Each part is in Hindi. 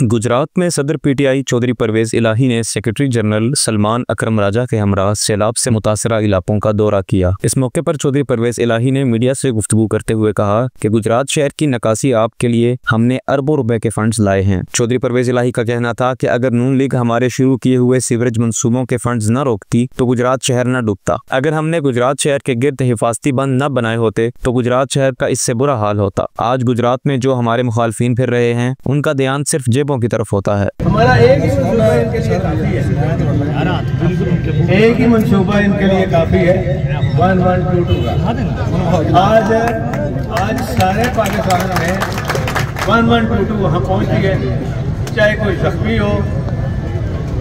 गुजरात में सदर पीटीआई चौधरी परवेज इलाही ने सेक्रेटरी जनरल सलमान अकरम राजा के हमरा सैलाब से मुतासरा इलाकों का दौरा किया। इस मौके पर चौधरी परवेज इलाही ने मीडिया से गुफ्तगू करते हुए कहा कि गुजरात शहर की नकासी आप के लिए हमने अरबों रुपए के फंड्स लाए हैं। चौधरी परवेज इलाही का कहना था कि अगर नून लीग हमारे शुरू किए हुए सीवरेज मंसूबों के फंड्स न रोकती तो गुजरात शहर न डूबता। अगर हमने गुजरात शहर के गिर्द हिफाजती बंद न बनाए होते तो गुजरात शहर का इससे बुरा हाल होता। आज गुजरात में जो हमारे मुखालफिन फिर रहे हैं उनका ध्यान सिर्फ जेबों की तरफ होता है। हमारा एक ही मंसूबा इनके लिए काफी है 1122 का। आज सारे पाकिस्तान में 1122 वहाँ पहुँच गए। चाहे कोई जख्मी हो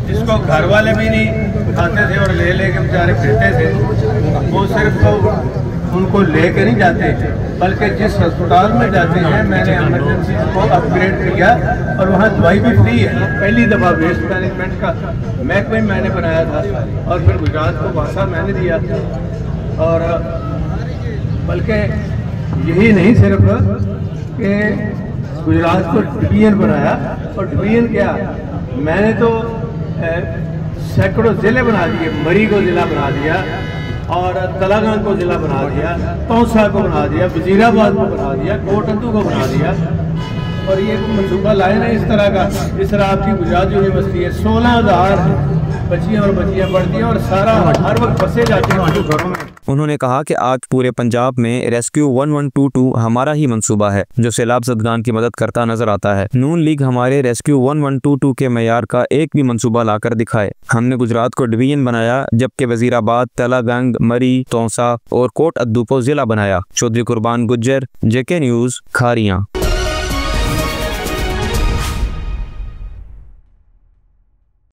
जिसको घर वाले भी नहीं खाते थे और ले लेके बेचारे फिरते थे, वो सिर्फ तो उनको लेके नहीं जाते बल्कि जिस अस्पताल में जाते हैं मैंने इमरजेंसी को अपग्रेड किया और वहाँ दवाई भी फ्री है। पहली दफ़ा वेस्ट मैनेजमेंट का महकमा मैंने बनाया था और फिर गुजरात को वासा मैंने दिया और बल्कि यही नहीं सिर्फ कि गुजरात को डिवीजन बनाया और डिवीजन क्या मैंने तो सैकड़ों ज़िले बना दिए। मरी को ज़िला बना दिया और तलागंग को जिला बना दिया, तौसा को बना दिया, वजीराबाद को बना दिया, कोटंदू को बना दिया। और ये मंसूबा लाए ना इस तरह का, इस तरह आपकी गुजरात यूनिवर्सिटी है 16,000 बच्चियाँ और बच्चियाँ पढ़ती हैं और सारा हर वक्त बसे जाते हैं घरों में। उन्होंने कहा कि आज पूरे पंजाब में रेस्क्यू 1122 हमारा ही मंसूबा है जो सैलाब ज़दगान की मदद करता नजर आता है। नून लीग हमारे रेस्क्यू 1122 के मयार का एक भी मंसूबा लाकर दिखाए। हमने गुजरात को डिवीजन बनाया जबकि वजीराबाद, तलागंग, मरी, तौसा और कोट अद्दू को जिला बनाया। चौधरी कुर्बान गुज्जर, JK न्यूज़, खारियां।